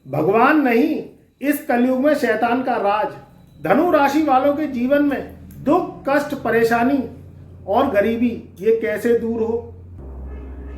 भगवान नहीं, इस कलयुग में शैतान का राज। धनु राशि वालों के जीवन में दुख, कष्ट, परेशानी और गरीबी ये कैसे दूर हो।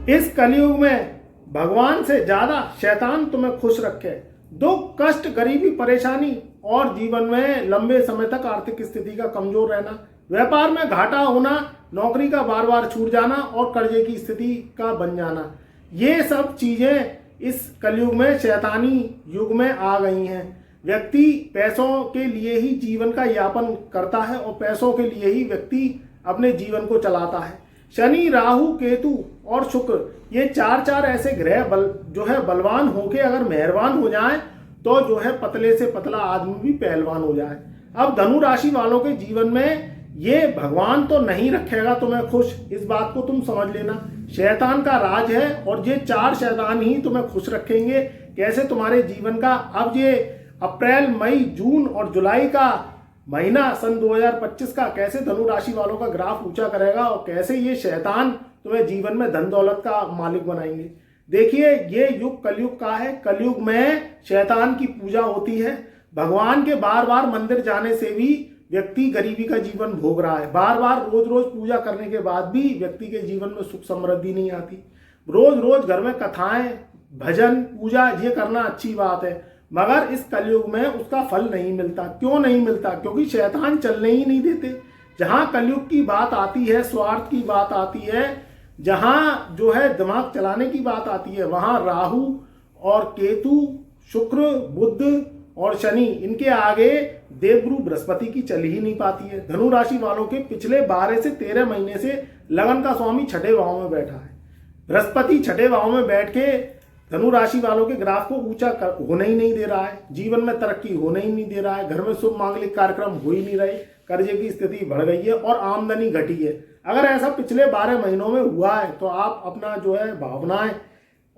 इस कलयुग में भगवान से ज्यादा शैतान तुम्हें खुश रखे। दुख, कष्ट, गरीबी, परेशानी और जीवन में लंबे समय तक आर्थिक स्थिति का कमजोर रहना, व्यापार में घाटा होना, नौकरी का बार बार छूट जाना और कर्जे की स्थिति का बन जाना, ये सब चीजें इस कलयुग में शैतानी युग में आ गई हैं। व्यक्ति पैसों के लिए ही जीवन का यापन करता है और पैसों के लिए ही व्यक्ति अपने जीवन को चलाता है। शनि, राहु, केतु और शुक्र ये चार ऐसे ग्रह जो है बलवान होके अगर मेहरबान हो जाएं तो जो है पतले से पतला आदमी भी पहलवान हो जाए। अब धनु राशि वालों के जीवन में ये भगवान तो नहीं रखेगा तुम्हें खुश, इस बात को तुम समझ लेना। शैतान का राज है और ये 4 शैतान ही तुम्हें खुश रखेंगे। कैसे तुम्हारे जीवन का अब ये अप्रैल, मई, जून और जुलाई का महीना सन 2025 का कैसे धनु राशि वालों का ग्राफ ऊंचा करेगा और कैसे ये शैतान तुम्हें जीवन में धन दौलत का मालिक बनाएंगे। देखिए, ये युग कलयुग का है। कलयुग में शैतान की पूजा होती है। भगवान के बार बार मंदिर जाने से भी व्यक्ति गरीबी का जीवन भोग रहा है। बार बार रोज रोज पूजा करने के बाद भी व्यक्ति के जीवन में सुख समृद्धि नहीं आती। रोज रोज घर में कथाएं, भजन, पूजा ये करना अच्छी बात है, मगर इस कलयुग में उसका फल नहीं मिलता। क्यों नहीं मिलता? क्योंकि शैतान चलने ही नहीं देते। जहां कलयुग की बात आती है, स्वार्थ की बात आती है, जहां जो है दिमाग चलाने की बात आती है, वहां राहु और केतु, शुक्र, बुध और शनि, इनके आगे देवगुरु बृहस्पति की चल ही नहीं पाती है। धनु राशि वालों के पिछले 12 से 13 महीने से लगन का स्वामी छठे भाव में बैठा है। बृहस्पति छठे भाव में बैठ के धनु राशि वालों के ग्राफ को ऊंचा होने ही नहीं दे रहा है। जीवन में तरक्की होने ही नहीं दे रहा है। घर में शुभ मांगलिक कार्यक्रम हो ही नहीं रहे। कर्जे की स्थिति बढ़ गई है और आमदनी घटी है। अगर ऐसा पिछले 12 महीनों में हुआ है तो आप अपना जो है भावनाएं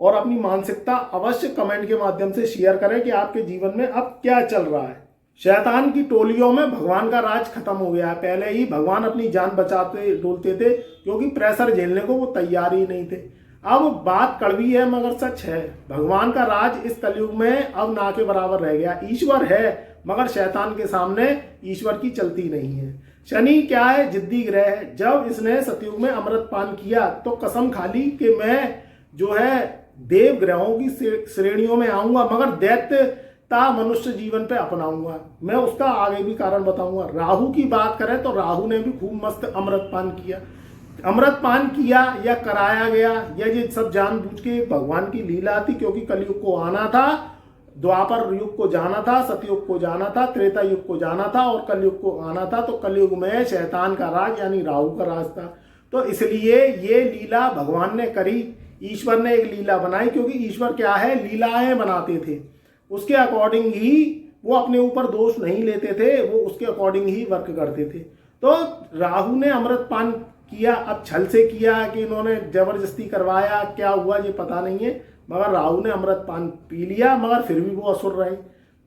और अपनी मानसिकता अवश्य कमेंट के माध्यम से शेयर करें कि आपके जीवन में अब क्या चल रहा है। शैतान की टोलियों में भगवान का राज खत्म हो गया है। पहले ही भगवान अपनी जान बचाते डोलते थे क्योंकि प्रेशर झेलने को वो तैयार ही नहीं थे। अब बात कड़वी है मगर सच है, भगवान का राज इस कलयुग में अब ना के बराबर रह गया। ईश्वर है मगर शैतान के सामने ईश्वर की चलती नहीं है। शनि क्या है? जिद्दी ग्रह है। जब इसने सतयुग में अमृत पान किया तो कसम खा ली कि मैं जो है देव ग्रहों की श्रेणियों में आऊंगा मगर दैत्यता मनुष्य जीवन पे अपनाऊंगा। मैं उसका आगे भी कारण बताऊंगा। राहु की बात करें तो राहु ने भी खूब मस्त अमृत पान किया। अमृत पान किया या कराया गया या ये सब जानबूझ के भगवान की लीला थी, क्योंकि कलयुग को आना था, द्वापर युग को जाना था, सतयुग को जाना था, त्रेता युग को जाना था और कलयुग को आना था। तो कलयुग में शैतान का राज यानी राहु का राज था। तो इसलिए ये लीला भगवान ने करी। ईश्वर ने एक लीला बनाई, क्योंकि ईश्वर क्या है? लीलाएं बनाते थे। उसके अकॉर्डिंग ही वो अपने ऊपर दोष नहीं लेते थे, वो उसके अकॉर्डिंग ही वर्क करते थे। तो राहु ने अमृत पान किया। अब छल से किया कि इन्होंने जबरदस्ती करवाया, क्या हुआ ये पता नहीं है, मगर राहु ने अमृत पान पी लिया मगर फिर भी वो असुर रहे।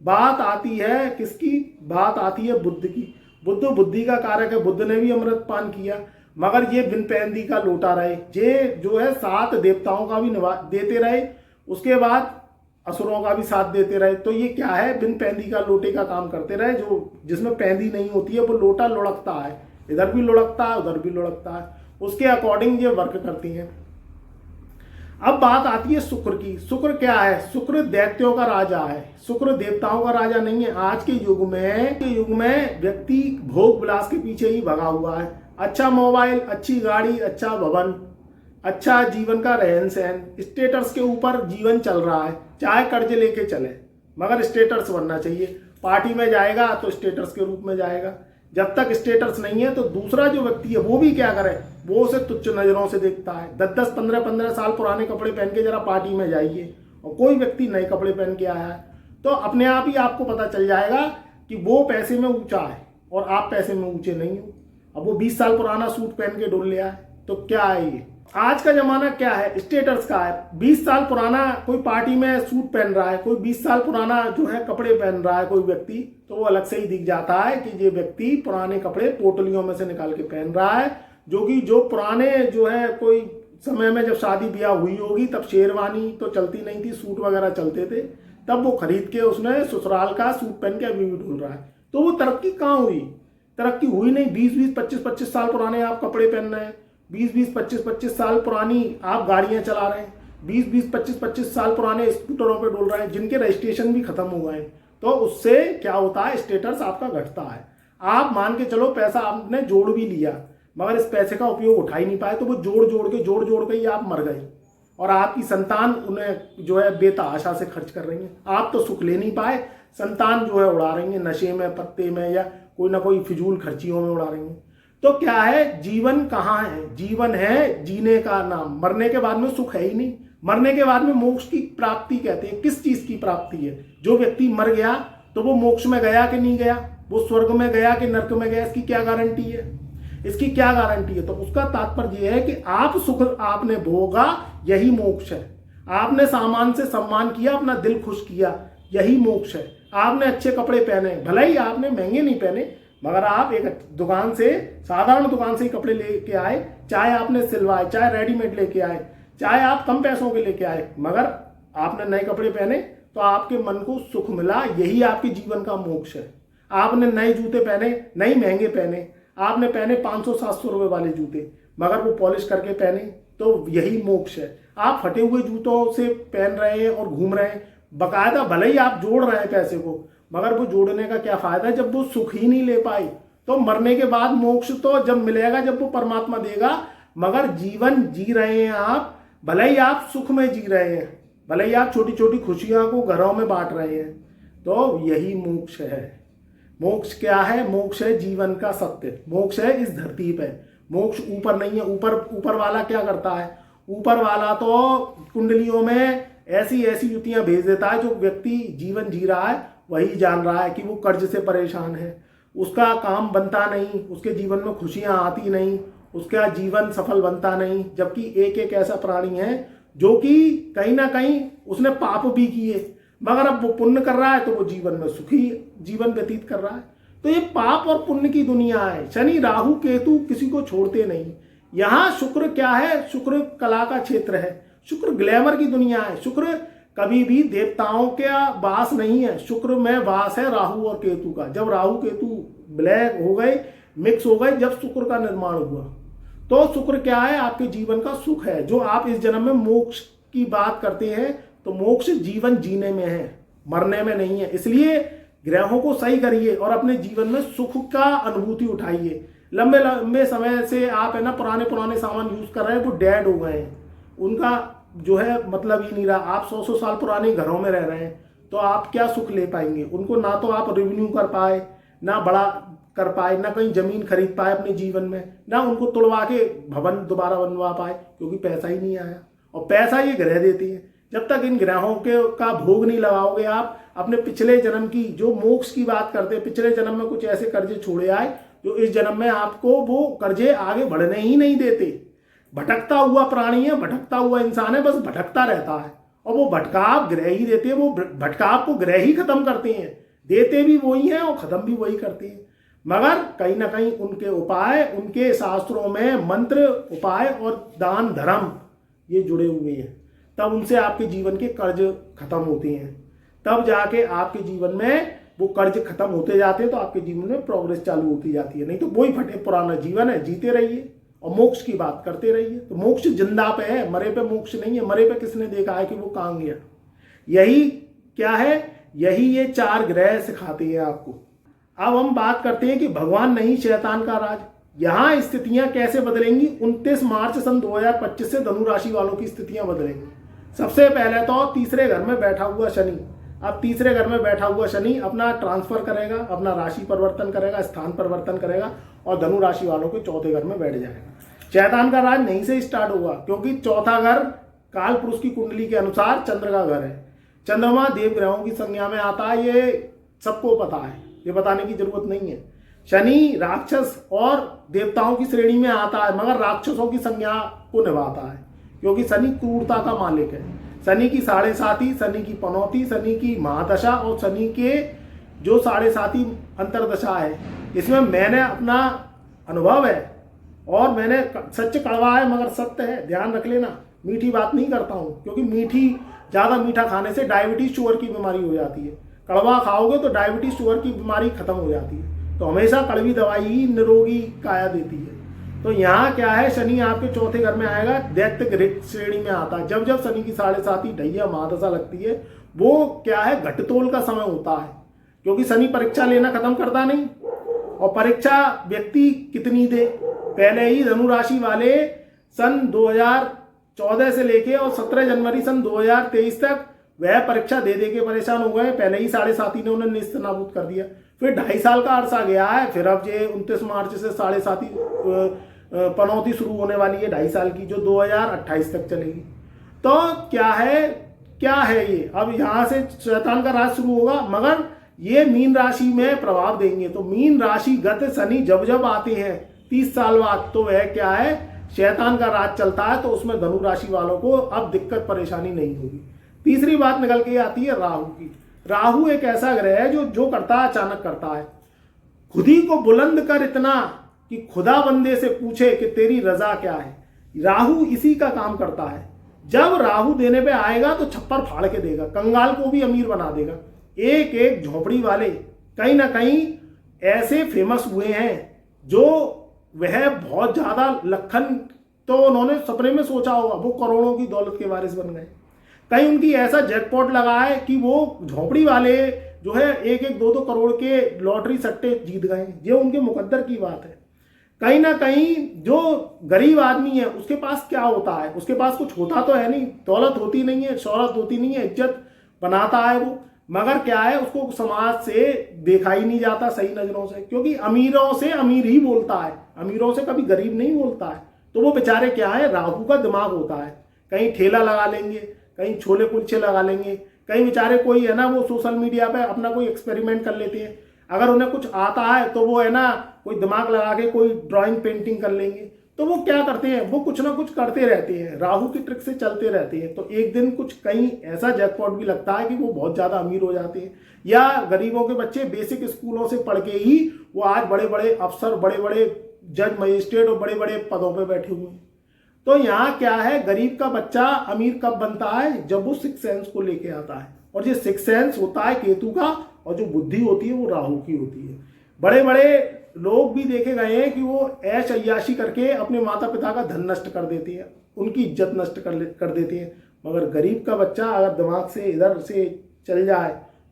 बात आती है किसकी? बात आती है बुद्ध की। बुद्ध बुद्धि का कारक है। बुद्ध ने भी अमृत पान किया मगर ये बिन पैंदी का लोटा रहे। ये जो है 7 देवताओं का भी देते रहे, उसके बाद असुरों का भी साथ देते रहे। तो ये क्या है? बिन पैंदी का लोटे का काम करते रहे। जो जिसमें पैंदी नहीं होती है वो लोटा लुढ़कता है, इधर भी लुढ़कता है उधर भी लुढ़कता है। उसके अकॉर्डिंग ये वर्क करती हैं। अब बात आती है शुक्र की। शुक्र क्या है? शुक्र दैत्यों का राजा है। शुक्र देवताओं का राजा नहीं है। आज के युग में व्यक्ति भोग विलास के पीछे ही भगा हुआ है। अच्छा मोबाइल, अच्छी गाड़ी, अच्छा भवन, अच्छा जीवन का रहन सहन, स्टेटस के ऊपर जीवन चल रहा है। चाहे कर्ज लेके चले मगर स्टेटस बनना चाहिए। पार्टी में जाएगा तो स्टेटस के रूप में जाएगा। जब तक स्टेटस नहीं है तो दूसरा जो व्यक्ति है वो भी क्या करे? वो उसे तुच्छ नजरों से देखता है। 10-10, 15-15 साल पुराने कपड़े पहन के जरा पार्टी में जाइए और कोई व्यक्ति नए कपड़े पहन के आया है तो अपने आप ही आपको पता चल जाएगा कि वो पैसे में ऊंचा है और आप पैसे में ऊंचे नहीं हो। अब वो 20 साल पुराना सूट पहन के डोल लिया है तो क्या है ये? आज का जमाना क्या है? स्टेटस का है। 20 साल पुराना कोई पार्टी में सूट पहन रहा है, कोई 20 साल पुराना जो है कपड़े पहन रहा है कोई व्यक्ति, तो वो अलग से ही दिख जाता है कि ये व्यक्ति पुराने कपड़े पोटलियों में से निकाल के पहन रहा है। जो पुराने जो है कोई समय में जब शादी ब्याह हुई होगी तब शेरवानी तो चलती नहीं थी, सूट वगैरह चलते थे। तब वो खरीद के उसने ससुराल का सूट पहन के अभी भी ढूंढ रहा है। तो वो तरक्की कहाँ हुई? तरक्की हुई नहीं। 20-20, 25-25 साल पुराने आप कपड़े पहन रहे हैं, 20-20, 25-25 साल पुरानी आप गाड़ियां चला रहे हैं, 20-20, 25-25 साल पुराने स्कूटरों पे डोल रहे हैं जिनके रजिस्ट्रेशन भी खत्म हो गए हैं। तो उससे क्या होता है? स्टेटस आपका घटता है। आप मान के चलो पैसा आपने जोड़ भी लिया, मगर इस पैसे का उपयोग उठा ही नहीं पाए, तो वो जोड़ के ही आप मर गए और आपकी संतान उन्हें जो है बेतहाशा से खर्च कर रही है। आप तो सुख ले नहीं पाए, संतान जो है उड़ा रही है नशे में, पत्ते में, या कोई ना कोई फिजूल खर्चियों में उड़ा रही है। तो क्या है? जीवन कहाँ है? जीवन है जीने का नाम। मरने के बाद में सुख है ही नहीं। मरने के बाद में मोक्ष की प्राप्ति कहते हैं। किस चीज की प्राप्ति है? जो व्यक्ति मर गया तो वो मोक्ष में गया कि नहीं गया, वो स्वर्ग में गया कि नरक में गया, इसकी क्या गारंटी है? इसकी क्या गारंटी है? तो उसका तात्पर्य यह है कि आप सुख आपने भोगा, यही मोक्ष है। आपने सामान से सम्मान किया, अपना दिल खुश किया, यही मोक्ष है। आपने अच्छे कपड़े पहने, भले ही आपने महंगे नहीं पहने, मगर आप एक दुकान से, साधारण दुकान से ही कपड़े लेके आए, चाहे आपने सिलवाए, चाहे रेडीमेड लेके आए, चाहे आप कम पैसों के लेके आए, मगर आपने नए कपड़े पहने तो आपके मन को सुख मिला, यही आपके जीवन का मोक्ष है। आपने नए जूते पहने, नई महंगे पहने, आपने पहने 500-700 रुपए वाले जूते, मगर वो पॉलिश करके पहने, तो यही मोक्ष है। आप फटे हुए जूतों से पहन रहे हैं और घूम रहे हैं, बकायदा भले ही आप जोड़ रहे हैं पैसे को, मगर वो जोड़ने का क्या फायदा जब वो सुख ही नहीं ले पाई। तो मरने के बाद मोक्ष तो जब मिलेगा जब वो परमात्मा देगा, मगर जीवन जी रहे हैं आप, भले ही आप सुख में जी रहे हैं, भले ही आप छोटी छोटी खुशियों को घरों में बांट रहे हैं, तो यही मोक्ष है। मोक्ष क्या है? मोक्ष है जीवन का सत्य। मोक्ष है इस धरती पे। मोक्ष ऊपर नहीं है। ऊपर वाला क्या करता है? ऊपर वाला तो कुंडलियों में ऐसी ऐसी युतियां भेज देता है, जो व्यक्ति जीवन जी रहा है वही जान रहा है कि वो कर्ज से परेशान है, उसका काम बनता नहीं, उसके जीवन में खुशियां आती नहीं, उसका जीवन सफल बनता नहीं। जबकि एक एक ऐसा प्राणी है जो कि कहीं ना कहीं उसने पाप भी किए, मगर अब वो पुण्य कर रहा है तो वो जीवन में सुखी जीवन व्यतीत कर रहा है। तो ये पाप और पुण्य की दुनिया है। शनि राहु केतु किसी को छोड़ते नहीं। यहाँ शुक्र क्या है? शुक्र कला का क्षेत्र है, शुक्र ग्लैमर की दुनिया है। शुक्र कभी भी देवताओं का वास नहीं है, शुक्र में वास है राहु और केतु का। जब राहु केतु ब्लैक हो गए, मिक्स हो गए, जब शुक्र का निर्माण हुआ, तो शुक्र क्या है? आपके जीवन का सुख है। जो आप इस जन्म में मोक्ष की बात करते हैं, तो मोक्ष जीवन जीने में है, मरने में नहीं है। इसलिए ग्रहों को सही करिए और अपने जीवन में सुख का अनुभूति उठाइए। लंबे लंबे समय से आप है ना पुराने सामान यूज कर रहे हैं, वो डेड हो गए हैं, उनका जो है मतलब ही नहीं रहा। आप 100 साल पुराने घरों में रह रहे हैं, तो आप क्या सुख ले पाएंगे? उनको ना तो आप रिन्यू कर पाए, ना बड़ा कर पाए, ना कहीं जमीन खरीद पाए अपने जीवन में, ना उनको तोड़वा के भवन दोबारा बनवा पाए, क्योंकि पैसा ही नहीं आया। और पैसा ये ग्रह देती है। जब तक इन ग्रहों के का भोग नहीं लगाओगे आप, अपने पिछले जन्म की जो मोक्ष की बात करते हैं, पिछले जन्म में कुछ ऐसे कर्जे छोड़े आए जो इस जन्म में आपको वो कर्जे आगे बढ़ने ही नहीं देते। भटकता हुआ प्राणी है, भटकता हुआ इंसान है, बस भटकता रहता है, और वो भटकाव ग्रह ही देते हैं। वो भटकाव को ग्रह ही खत्म करते हैं, देते भी वही हैं और खत्म भी वही करते हैं। मगर कहीं ना कहीं उनके उपाय, उनके शास्त्रों में मंत्र, उपाय और दान धर्म ये जुड़े हुए हैं। तब उनसे आपके जीवन के कर्ज खत्म होते हैं, तब जाके आपके जीवन में वो कर्ज खत्म होते जाते हैं, तो आपके जीवन में प्रोग्रेस चालू होती जाती है। नहीं तो वही फटे पुराना जीवन है, जीते रहिए और मोक्ष की बात करते रहिए। तो मोक्ष जिंदा पे है, मरे पे मोक्ष नहीं है। मरे पे किसने देखा है कि वो कहाँ गया? यही क्या है? यही ये 4 ग्रह सिखाते हैं आपको। अब हम बात करते हैं कि भगवान नहीं शैतान का राज। यहाँ स्थितियां कैसे बदलेंगी? 29 मार्च सन 2025 से धनु राशि वालों की स्थितियां बदलेंगी। सबसे पहले तो तीसरे घर में बैठा हुआ शनि, अब तीसरे घर में बैठा हुआ शनि अपना ट्रांसफर करेगा, अपना राशि परिवर्तन करेगा, स्थान परिवर्तन करेगा और धनु राशि वालों के चौथे घर में बैठ जाएगा। शैतान का राज नहीं से स्टार्ट होगा, क्योंकि चौथा घर काल पुरुष की कुंडली के अनुसार चंद्र का घर है। चंद्रमा देव ग्रहों की संज्ञा में आता है, ये सबको पता है, ये बताने की जरूरत नहीं है। शनि राक्षस और देवताओं की श्रेणी में आता है, मगर राक्षसों की संज्ञा को निभाता है, क्योंकि शनि क्रूरता का मालिक है। शनि की 7.5, शनि की पनौती, शनि की महादशा और शनि के जो 7.5 अंतरदशा है, इसमें मैंने अपना अनुभव है और मैंने सच कड़वा है मगर सत्य है, ध्यान रख लेना। मीठी बात नहीं करता हूँ, क्योंकि मीठी ज़्यादा मीठा खाने से डायबिटीज शुगर की बीमारी हो जाती है, कड़वा खाओगे तो डायबिटीज शुगर की बीमारी खत्म हो जाती है। तो हमेशा कड़वी दवाई ही निरोगी काया देती है। तो यहाँ क्या है, शनि आपके चौथे घर में आएगा, दैत्य श्रेणी में आता है। जब जब शनि की 7.5 ढैया महादशा लगती है, वो क्या है, घटतोल का समय होता है, क्योंकि शनि परीक्षा लेना खत्म करता नहीं। और परीक्षा व्यक्ति कितनी दे, पहले ही धनु राशि वाले सन 2014 से लेके और 17 जनवरी सन 2023 तक वह परीक्षा दे दे के परेशान हो गए। पहले ही 7.5 ने उन्हें निस्त नाबूद कर दिया। फिर 2.5 साल का अरसा गया है, फिर अब ये 29 मार्च से 7.5 पनौती शुरू होने वाली है 2.5 साल की, जो 2028 तक चलेगी। तो क्या है ये, अब यहाँ से शैतान का राज शुरू होगा, मगर ये मीन राशि में प्रभाव देंगे। तो मीन राशि गत शनि जब जब आते हैं 30 साल बाद, तो वह क्या है, शैतान का राज चलता है, तो उसमें धनु राशि वालों को अब दिक्कत परेशानी नहीं होगी। तीसरी बात निकल के आती है राहु की। राहु एक ऐसा ग्रह है जो करता है, अचानक करता है। खुद ही को बुलंद कर इतना कि खुदा बंदे से पूछे कि तेरी रजा क्या है। राहु इसी का काम करता है। जब राहु देने पे आएगा तो छप्पर फाड़ के देगा, कंगाल को भी अमीर बना देगा। एक एक झोपड़ी वाले कहीं ना कहीं ऐसे फेमस हुए हैं जो वह बहुत ज्यादा लखन तो उन्होंने सपने में सोचा होगा, वो करोड़ों की दौलत के वारिस बन गए। कहीं उनकी ऐसा जैकपॉट लगा है कि वो झोपड़ी वाले जो है 1-1, 2-2 करोड़ के लॉटरी सट्टे जीत गए। ये उनके मुकद्दर की बात है। कहीं ना कहीं जो गरीब आदमी है उसके पास क्या होता है, उसके पास कुछ होता तो है नहीं, दौलत होती नहीं है, शोहरत होती नहीं है, इज्जत बनाता है वो, मगर क्या है, उसको समाज से देखा ही नहीं जाता सही नजरों से, क्योंकि अमीरों से अमीर ही बोलता है, अमीरों से कभी गरीब नहीं बोलता है। तो वो बेचारे क्या है, राहु का दिमाग होता है, कहीं ठेला लगा लेंगे, कहीं छोले कुलचे लगा लेंगे, कहीं बेचारे कोई है ना वो सोशल मीडिया पे अपना कोई एक्सपेरिमेंट कर लेते हैं। अगर उन्हें कुछ आता है तो वो है ना कोई दिमाग लगा के कोई ड्राइंग पेंटिंग कर लेंगे। तो वो क्या करते हैं, वो कुछ ना कुछ करते रहते हैं, राहु की ट्रिक से चलते रहते हैं। तो एक दिन कुछ कहीं ऐसा जैकपॉट भी लगता है कि वो बहुत ज्यादा अमीर हो जाते हैं, या गरीबों के बच्चे बेसिक स्कूलों से पढ़ के ही वो आज बड़े बड़े अफसर, बड़े बड़े जज, मजिस्ट्रेट और बड़े बड़े पदों पर बैठे हुए हैं। तो यहाँ क्या है, गरीब का बच्चा अमीर कब बनता है, जब वो सिक्स सेंस को लेके आता है। और ये सिक्स सेंस होता है केतु का, और जो बुद्धि होती है वो राहु की होती है। बड़े बड़े लोग भी देखे गए हैं कि वो ऐश अय्याशी करके अपने माता पिता का धन नष्ट कर देते हैं, उनकी इज्जत नष्ट कर देते हैं। मगर गरीब का बच्चा अगर दिमाग से इधर से चल जाए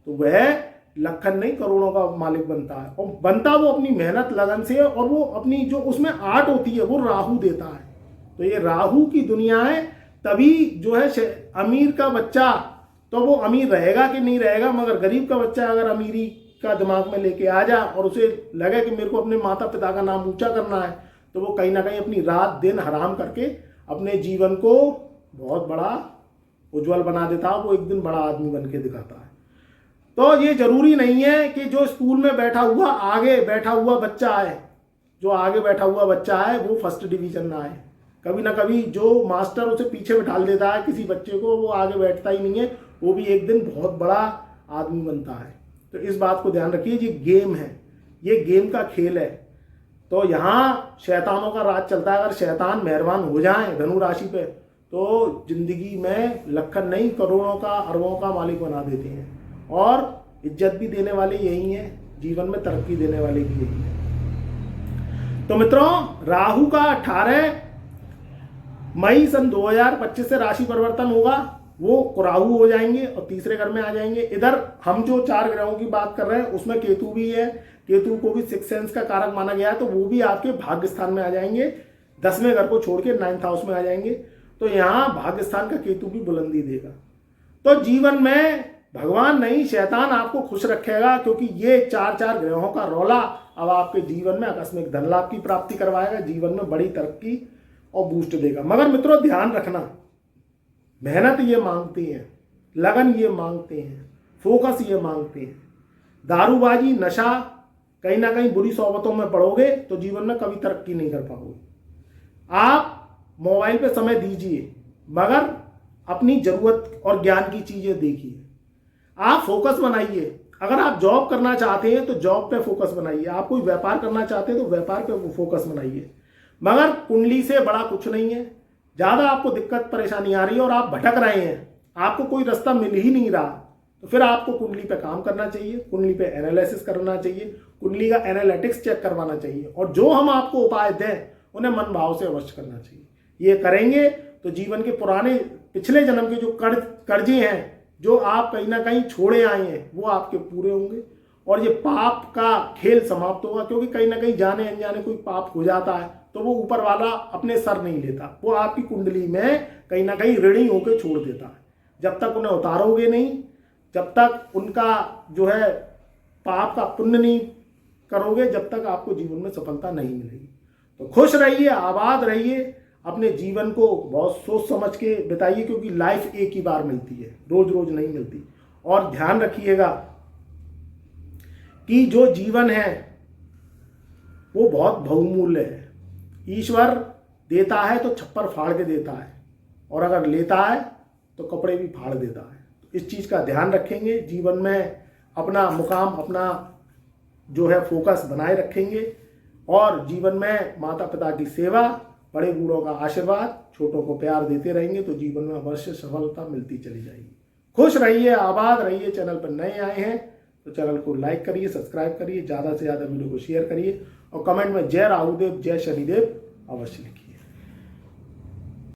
तो वह लखन नहीं करोड़ों का मालिक बनता है। और बनता वो अपनी मेहनत लगन से, और वो अपनी जो उसमें आर्ट होती है वो राहु देता है। तो ये राहु की दुनिया है। तभी जो है अमीर का बच्चा तो वो अमीर रहेगा कि नहीं रहेगा, मगर गरीब का बच्चा अगर अमीरी का दिमाग में लेके आ जा और उसे लगे कि मेरे को अपने माता पिता का नाम ऊंचा करना है, तो वो कहीं ना कहीं अपनी रात दिन हराम करके अपने जीवन को बहुत बड़ा उज्जवल बना देता है। वो एक दिन बड़ा आदमी बन के दिखाता है। तो ये जरूरी नहीं है कि जो स्कूल में बैठा हुआ आगे बैठा हुआ बच्चा है, जो आगे बैठा हुआ बच्चा है वो फर्स्ट डिवीजन ना आए। कभी ना कभी जो मास्टर उसे पीछे बैठा देता है किसी बच्चे को, वो आगे बैठता ही नहीं है, वो भी एक दिन बहुत बड़ा आदमी बनता है। तो इस बात को ध्यान रखिए, ये गेम है, ये गेम का खेल है। तो यहाँ शैतानों का राज चलता है। अगर शैतान मेहरबान हो जाए धनु राशि पे तो जिंदगी में लखन नहीं करोड़ों का अरबों का मालिक बना देते हैं। और इज्जत भी देने वाले यही हैं, जीवन में तरक्की देने वाले भी यही हैं। तो मित्रों, राहु का 18 मई सन 2025 से राशि परिवर्तन होगा। वो राहु हो जाएंगे और तीसरे घर में आ जाएंगे। इधर हम जो 4 ग्रहों की बात कर रहे हैं उसमें केतु भी है, केतु को भी सिक्स सेंस का कारक माना गया है, तो वो भी आपके भाग्य स्थान में आ जाएंगे। 10वें घर को छोड़ के 9th हाउस में आ जाएंगे। तो यहाँ भाग्य स्थान का केतु भी बुलंदी देगा। तो जीवन में भगवान नहीं शैतान आपको खुश रखेगा, क्योंकि ये 4 ग्रहों का रौला अब आपके जीवन में आकस्मिक धन लाभ की प्राप्ति करवाएगा, जीवन में बड़ी तरक्की और बूस्ट देगा। मगर मित्रों ध्यान रखना, मेहनत ये मांगती है, लगन ये मांगते हैं, फोकस ये मांगते हैं। दारूबाजी, नशा, कहीं ना कहीं बुरी सोबतों में पड़ोगे तो जीवन में कभी तरक्की नहीं कर पाओगे। आप मोबाइल पे समय दीजिए, मगर अपनी जरूरत और ज्ञान की चीजें देखिए। आप फोकस बनाइए। अगर आप जॉब करना चाहते हैं तो जॉब पे फोकस बनाइए, आप कोई व्यापार करना चाहते हैं तो व्यापार पे फोकस बनाइए। मगर कुंडली से बड़ा कुछ नहीं है। ज्यादा आपको दिक्कत परेशानी आ रही है और आप भटक रहे हैं आपको कोई रास्ता मिल ही नहीं रहा, तो फिर आपको कुंडली पे काम करना चाहिए, कुंडली पे एनालिसिस करना चाहिए, कुंडली का एनालिटिक्स चेक करवाना चाहिए, और जो हम आपको उपाय दें उन्हें मन भाव से अवश्य करना चाहिए। ये करेंगे तो जीवन के पुराने पिछले जन्म के जो कर्जे हैं, जो आप कहीं ना कहीं छोड़े आए हैं, वो आपके पूरे होंगे और ये पाप का खेल समाप्त होगा। क्योंकि कहीं ना कहीं जाने अनजाने कोई पाप हो जाता है तो वो ऊपर वाला अपने सर नहीं लेता, वो आपकी कुंडली में कहीं ना कहीं ऋणी होकर छोड़ देता है। जब तक उन्हें उतारोगे नहीं, जब तक उनका जो है पाप का पुण्य नहीं करोगे, जब तक आपको जीवन में सफलता नहीं मिलेगी। तो खुश रहिए, आबाद रहिए, अपने जीवन को बहुत सोच समझ के बिताइए, क्योंकि लाइफ एक ही बार मिलती है, रोज रोज नहीं मिलती। और ध्यान रखिएगा कि जो जीवन है वो बहुत बहुमूल्य है। ईश्वर देता है तो छप्पर फाड़ के देता है, और अगर लेता है तो कपड़े भी फाड़ देता है। तो इस चीज़ का ध्यान रखेंगे, जीवन में अपना मुकाम, अपना जो है फोकस बनाए रखेंगे, और जीवन में माता पिता की सेवा, बड़े बूढ़ों का आशीर्वाद, छोटों को प्यार देते रहेंगे तो जीवन में अवश्य सफलता मिलती चली जाएगी। खुश रहिए, आबाद रहिए। चैनल पर नए आए हैं तो चैनल को लाइक करिए, सब्सक्राइब करिए, ज़्यादा से ज़्यादा वीडियो को शेयर करिए, और कमेंट में जय राहुदेव, जय शनिदेव अवश्य लिखिए।